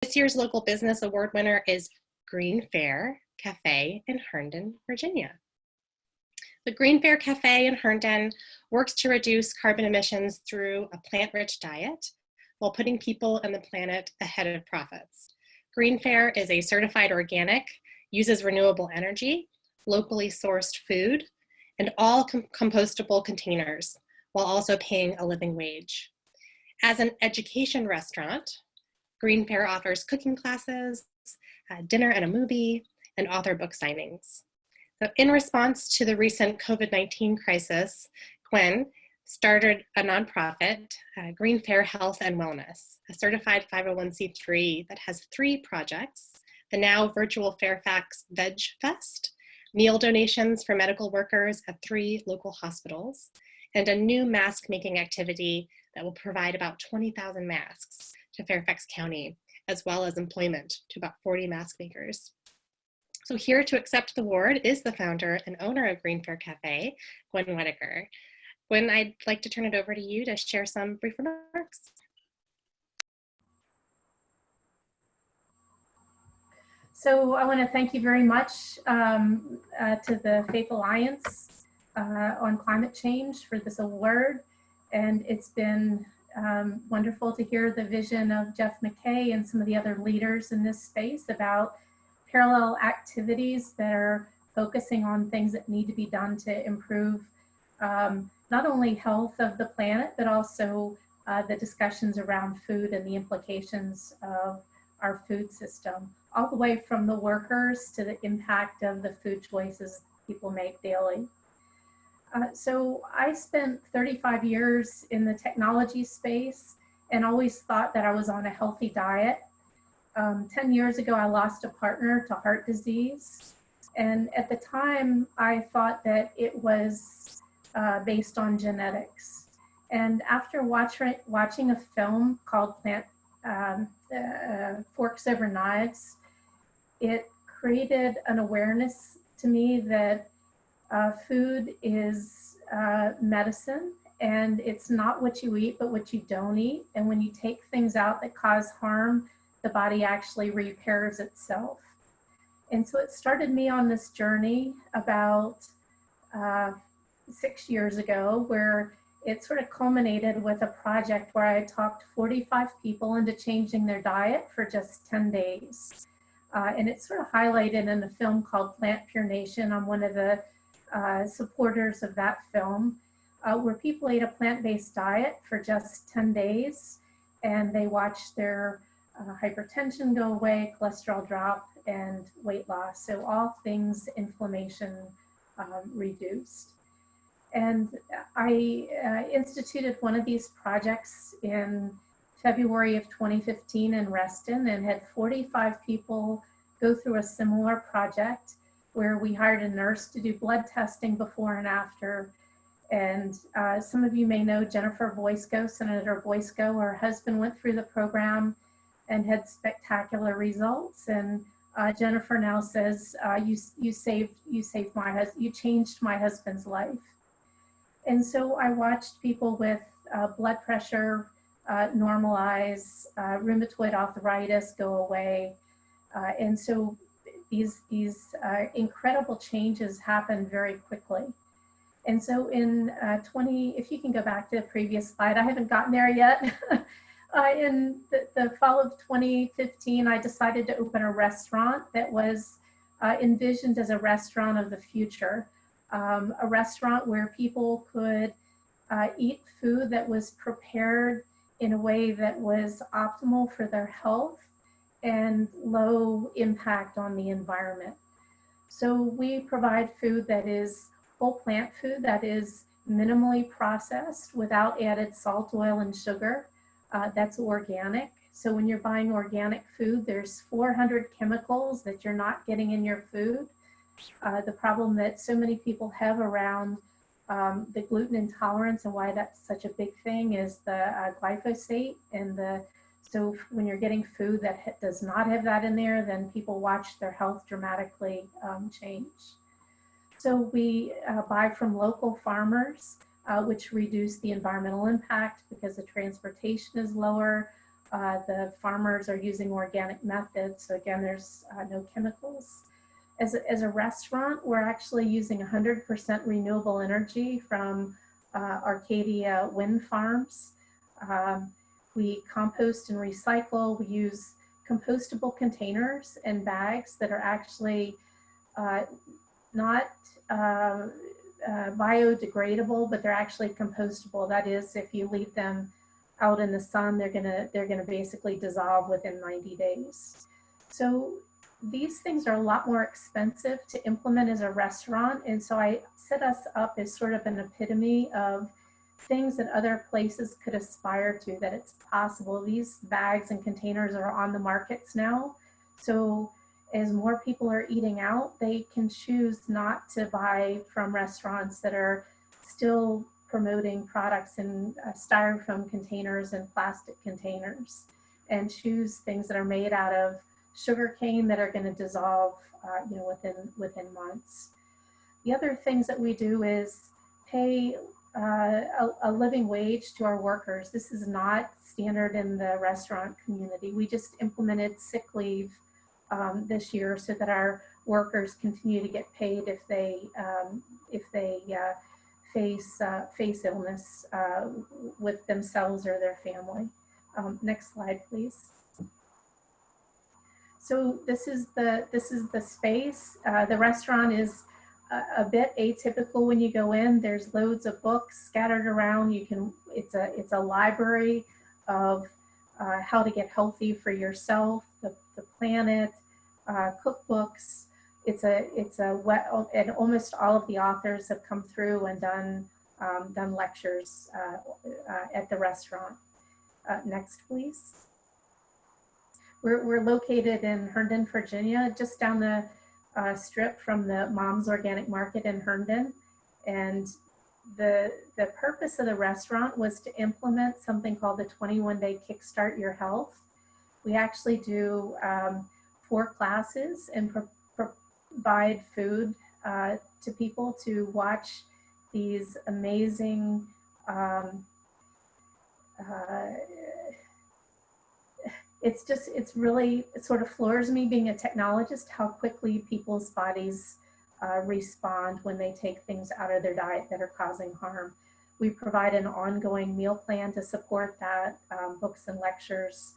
This year's local business award winner is GreenFare Cafe in Herndon, Virginia. The GreenFare Cafe in Herndon works to reduce carbon emissions through a plant-rich diet while putting people and the planet ahead of profits. GreenFare is a certified organic, uses renewable energy, locally sourced food, and all compostable containers, while also paying a living wage. As an education restaurant, GreenFare offers cooking classes, dinner and a movie, and author book signings. So in response to the recent COVID-19 crisis, Gwen started a nonprofit, GreenFare Health and Wellness, a certified 501c3 that has 3 projects: the now virtual FACS Veg Fest, meal donations for medical workers at 3 local hospitals, and a new mask making activity that will provide about 20,000 masks to Fairfax County, as well as employment to about 40 mask makers. So here to accept the award is the founder and owner of GreenFare Cafe, Gwen Whitaker. Gwen, I'd like to turn it over to you to share some brief remarks. So I want to thank you very much to the Faith Alliance on climate change for this award. And it's been wonderful to hear the vision of Jeff McKay and some of the other leaders in this space about parallel activities that are focusing on things that need to be done to improve not only health of the planet, but also the discussions around food and the implications of our food system, all the way from the workers to the impact of the food choices people make daily. So I spent 35 years in the technology space and always thought that I was on a healthy diet. 10 years ago, I lost a partner to heart disease. And at the time, I thought that it was based on genetics. And after watching a film called Forks Over Knives, it created an awareness to me that food is medicine, and it's not what you eat, but what you don't eat. And when you take things out that cause harm, the body actually repairs itself. And so it started me on this journey about 6 years ago, where it sort of culminated with a project where I talked 45 people into changing their diet for just 10 days. And it's sort of highlighted in a film called Plant Pure Nation. I'm one of the supporters of that film, where people ate a plant-based diet for just 10 days, and they watched their hypertension go away, cholesterol drop, and weight loss. So all things inflammation reduced. And I instituted one of these projects in February of 2015 in Reston, and had 45 people go through a similar project where we hired a nurse to do blood testing before and after. And some of you may know Jennifer Boysko, Senator Boysko. Her husband went through the program and had spectacular results. And Jennifer now says, you changed my husband's life. And so I watched people with blood pressure normalize, rheumatoid arthritis go away. And so these incredible changes happen very quickly. And so in if you can go back to the previous slide, I haven't gotten there yet. In the fall of 2015, I decided to open a restaurant that was envisioned as a restaurant of the future. A restaurant where people could eat food that was prepared in a way that was optimal for their health and low impact on the environment. So we provide food that is whole plant food that is minimally processed without added salt, oil, and sugar. That's organic. So when you're buying organic food, there's 400 chemicals that you're not getting in your food. The problem that so many people have around the gluten intolerance and why that's such a big thing is the glyphosate. And so when you're getting food that does not have that in there, then people watch their health dramatically change. So we buy from local farmers, which reduce the environmental impact because the transportation is lower. The farmers are using organic methods. So again, there's no chemicals. As a restaurant, we're actually using 100% renewable energy from Arcadia wind farms. We compost and recycle. We use compostable containers and bags that are actually not biodegradable, but they're actually compostable. That is, if you leave them out in the sun, they're gonna basically dissolve within 90 days. So these things are a lot more expensive to implement as a restaurant, and so I set us up as sort of an epitome of things that other places could aspire to, that it's possible. These bags and containers are on the markets now. So as more people are eating out, they can choose not to buy from restaurants that are still promoting products in styrofoam containers and plastic containers, and choose things that are made out of sugar cane that are going to dissolve within months. The other things that we do is pay a living wage to our workers. This is not standard in the restaurant community. We just implemented sick leave this year so that our workers continue to get paid if they face illness with themselves or their family. Next slide, please. So this is the space. The restaurant is a bit atypical when you go in. There's loads of books scattered around. It's a library of how to get healthy for yourself, the planet, cookbooks. And almost all of the authors have come through and done lectures at the restaurant. Next, please. We're located in Herndon, Virginia, just down the strip from the Mom's Organic Market in Herndon. And the purpose of the restaurant was to implement something called the 21-day Kickstart Your Health. We actually do 4 classes and provide food to people to watch these amazing it sort of floors me, being a technologist, how quickly people's bodies respond when they take things out of their diet that are causing harm. We provide an ongoing meal plan to support that, books and lectures.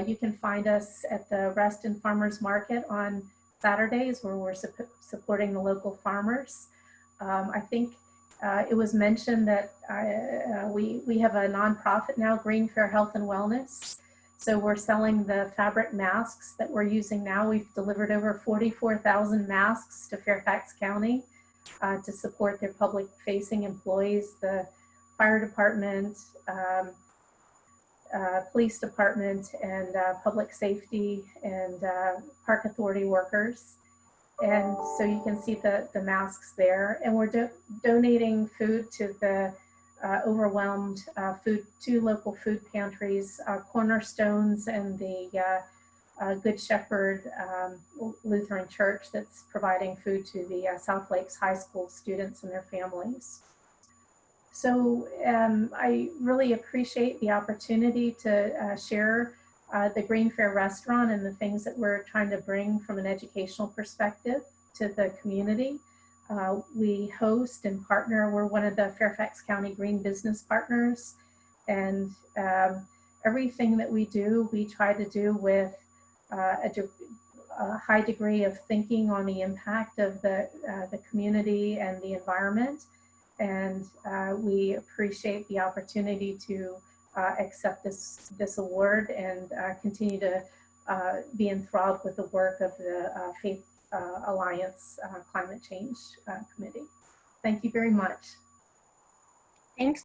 You can find us at the Reston Farmers Market on Saturdays, where we're supporting the local farmers. I think it was mentioned that we have a nonprofit now, GreenFare Health and Wellness. So we're selling the fabric masks that we're using now. We've delivered over 44,000 masks to Fairfax County to support their public-facing employees, the fire department, police department, and public safety and park authority workers. And so you can see the masks there. And we're donating food to the overwhelmed two local food pantries, Cornerstones and the Good Shepherd Lutheran Church, that's providing food to the South Lakes High School students and their families. So I really appreciate the opportunity to share the GreenFare restaurant and the things that we're trying to bring from an educational perspective to the community. We host and partner. We're one of the Fairfax County Green Business Partners, and everything that we do, we try to do with a high degree of thinking on the impact of the community and the environment. And we appreciate the opportunity to accept this award and continue to be enthralled with the work of the Faith Alliance Climate Change Committee. Thank you very much. Thanks.